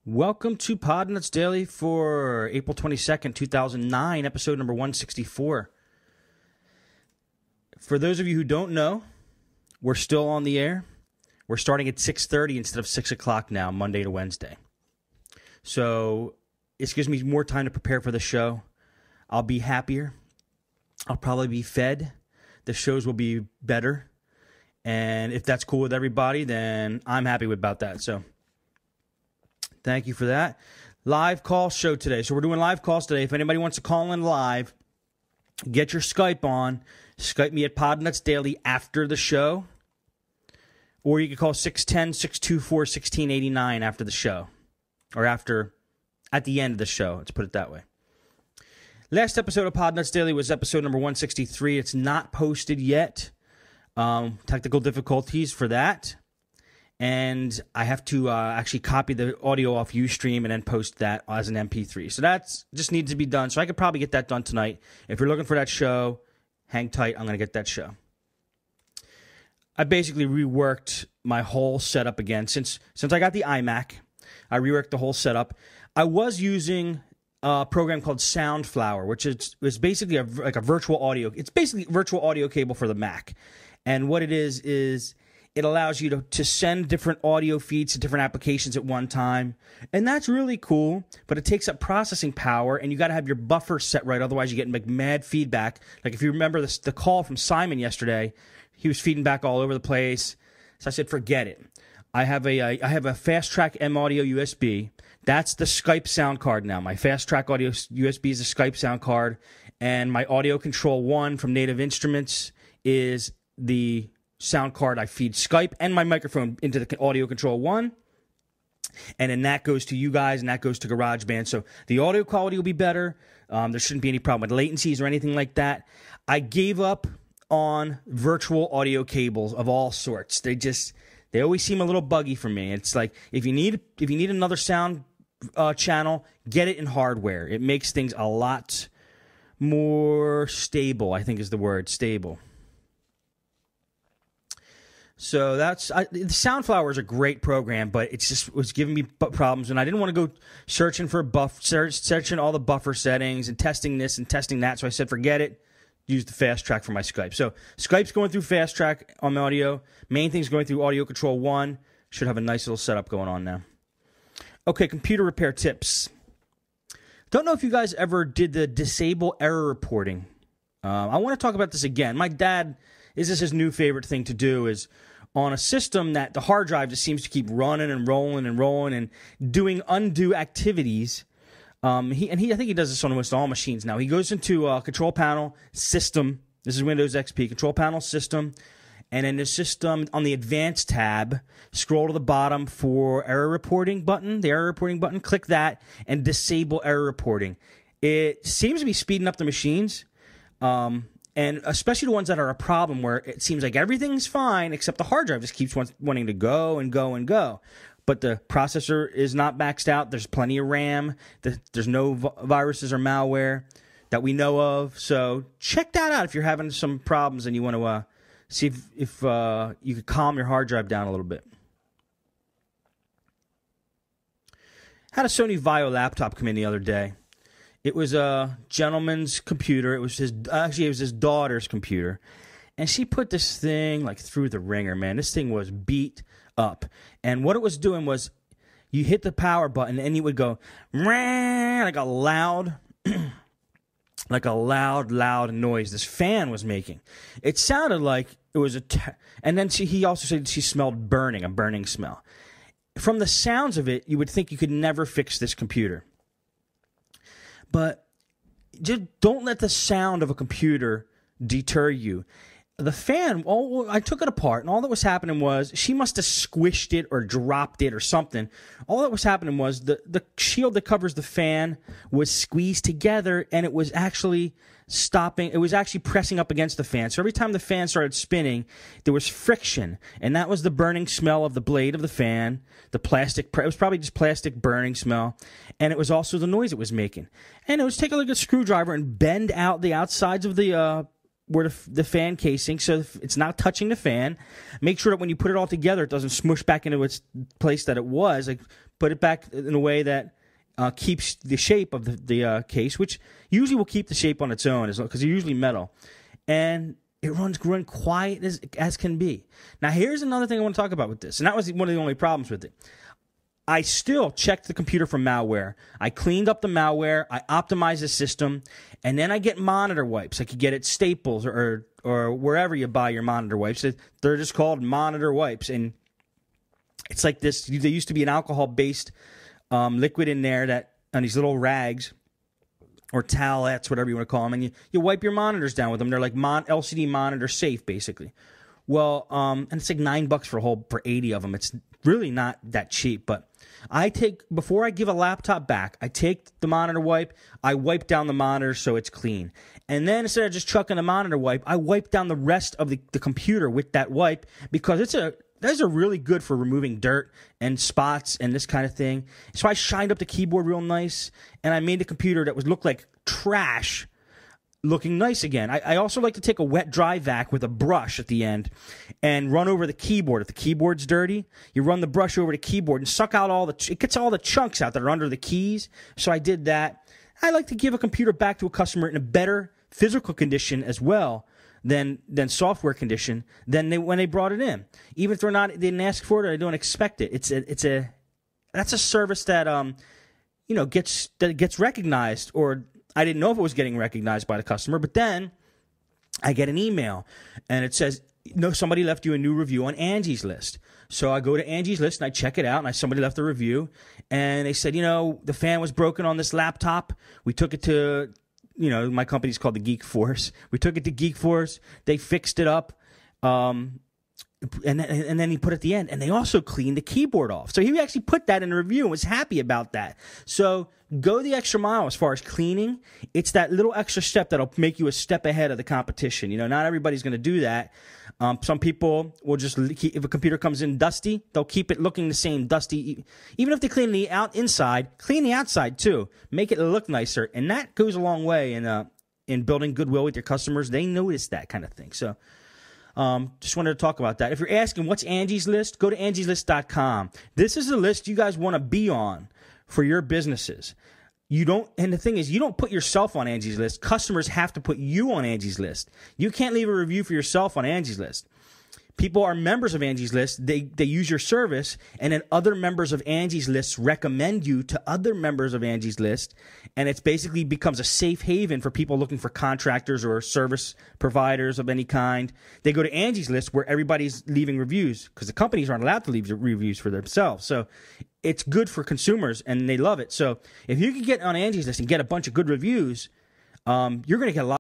Welcome to Podnutz Daily for April 22nd, 2009, episode number 164. For those of you who don't know, we're still on the air. We're starting at 6:30 instead of 6 o'clock now, Monday to Wednesday. So it gives me more time to prepare for the show. I'll be happier. I'll probably be fed. The shows will be better. And if that's cool with everybody, then I'm happy about that. So thank you for that. Live call show today. So we're doing live calls today. If anybody wants to call in live, get your Skype on. Skype me at Podnutz Daily after the show. Or you can call 610-624-1689 after the show. Or at the end of the show. Let's put it that way. Last episode of Podnutz Daily was episode number 163. It's not posted yet. Technical difficulties for that. And I have to actually copy the audio off Ustream and then post that as an MP3. So that just needs to be done. So I could probably get that done tonight. If you're looking for that show, hang tight. I'm going to get that show. I basically reworked my whole setup again. Since I got the iMac, I reworked the whole setup. I was using a program called Soundflower, which is basically like a virtual audio. It's basically a virtual audio cable for the Mac. And what it is it allows you to send different audio feeds to different applications at one time. And that's really cool, but it takes up processing power, and you got to have your buffer set right. Otherwise, you get like mad feedback. Like if you remember the call from Simon yesterday, he was feeding back all over the place. So I said, forget it. I have a Fast Track M Audio USB. That's the Skype sound card now. My Fast Track Audio USB is a Skype sound card, and my Audio Control 1 from Native Instruments is the sound card. I feed Skype and my microphone into the Audio Control 1, and then that goes to you guys, and that goes to GarageBand. So the audio quality will be better. There shouldn't be any problem with latencies or anything like that. I gave up on virtual audio cables of all sorts. They always seem a little buggy for me. It's like if you need another sound channel, get it in hardware. It makes things a lot more stable, I think is the word, stable. So the Soundflower is a great program, but it just was giving me problems, and I didn't want to go searching for searching all the buffer settings and testing this and testing that. So I said, forget it. Use the Fast Track for my Skype. So Skype's going through Fast Track on the audio. Main thing's going through Audio Control 1. Should have a nice little setup going on now. Okay, computer repair tips. Don't know if you guys ever did the disable error reporting. I want to talk about this again. My dad, this is his new favorite thing to do, is on a system that the hard drive just seems to keep running and rolling and doing undue activities. I think he does this on almost all machines now. He goes into Control Panel, System. This is Windows XP. Control Panel, System. And in the System, on the Advanced tab, scroll to the bottom for Error Reporting button, the Error Reporting button. Click that and disable Error Reporting. It seems to be speeding up the machines. And especially the ones that are a problem where it seems like everything's fine except the hard drive just keeps wanting to go and go and go. But the processor is not maxed out. There's plenty of RAM. There's no viruses or malware that we know of. So check that out if you're having some problems and you want to see if you could calm your hard drive down a little bit. Had a Sony Vaio laptop come in the other day. It was a gentleman's computer. It was his daughter's computer. And she put this thing like through the ringer, man. This thing was beat up. And what it was doing was you hit the power button and it would go like a loud loud noise this fan was making. It sounded like it was and then he also said she smelled a burning smell. From the sounds of it, you would think you could never fix this computer. But just don't let the sound of a computer deter you. The fan, I took it apart, and all that was happening was she must have squished it or dropped it or something. All that was happening was the shield that covers the fan was squeezed together, and it was actually stopping. It was actually pressing up against the fan. So every time the fan started spinning, there was friction, and that was the burning smell of the blade of the fan, the plastic. It was probably just plastic burning smell, and it was also the noise it was making. And it was take a screwdriver and bend out the outsides of the where the fan casing, so it's not touching the fan. Make sure that when you put it all together, it doesn't smush back into its place that it was. Like, put it back in a way that keeps the shape of the case, which usually will keep the shape on its own, because they're usually metal. And it runs quiet as can be. Now, here's another thing I want to talk about with this, and that was one of the only problems with it. I still checked the computer for malware. I cleaned up the malware. I optimized the system. And then I get monitor wipes. I could get it at Staples or wherever you buy your monitor wipes. They're just called monitor wipes. And it's like this. There used to be an alcohol-based liquid in there that on these little rags or towelettes, whatever you want to call them. And you wipe your monitors down with them. They're like LCD monitor safe, basically. Well, and it's like $9 for 80 of them. It's really not that cheap, but before I give a laptop back, I take the monitor wipe, I wipe down the monitor so it's clean. And then instead of just chucking the monitor wipe, I wipe down the rest of the computer with that wipe, because those are really good for removing dirt and spots and this kind of thing. So I shined up the keyboard real nice, and I made the computer that looked like trash looking nice again. I also like to take a wet dry vac with a brush at the end and run over the keyboard. If the keyboard's dirty, you run the brush over the keyboard and suck out it gets all the chunks out that are under the keys. So I did that. I like to give a computer back to a customer in a better physical condition as well than software condition when they brought it in. Even if they didn't ask for it or they don't expect it. That's a service that gets recognized, or I didn't know if it was getting recognized by the customer, but then I get an email, and it says, no, somebody left you a new review on Angie's List. So I go to Angie's List, and I check it out, and somebody left a review, and they said, the fan was broken on this laptop. We took it to, my company's called the Geek Force. We took it to Geek Force. They fixed it up. And then he put at the end, and they also cleaned the keyboard off. So he actually put that in a review and was happy about that. So go the extra mile as far as cleaning. It's that little extra step that'll make you a step ahead of the competition. Not everybody's going to do that. Some people will just if a computer comes in dusty, they'll keep it looking the same dusty. Even if they clean the inside, clean the outside too. Make it look nicer, and that goes a long way in building goodwill with your customers. They notice that kind of thing. So. Just wanted to talk about that. If you're asking what's Angie's List, go to angieslist.com. This is a list you guys want to be on for your businesses. And the thing is, you don't put yourself on Angie's List. Customers have to put you on Angie's List. You can't leave a review for yourself on Angie's List. People are members of Angie's List. They use your service, and then other members of Angie's List recommend you to other members of Angie's List, and it basically becomes a safe haven for people looking for contractors or service providers of any kind. They go to Angie's List where everybody's leaving reviews, because the companies aren't allowed to leave reviews for themselves. So it's good for consumers, and they love it. So if you can get on Angie's List and get a bunch of good reviews, you're going to get a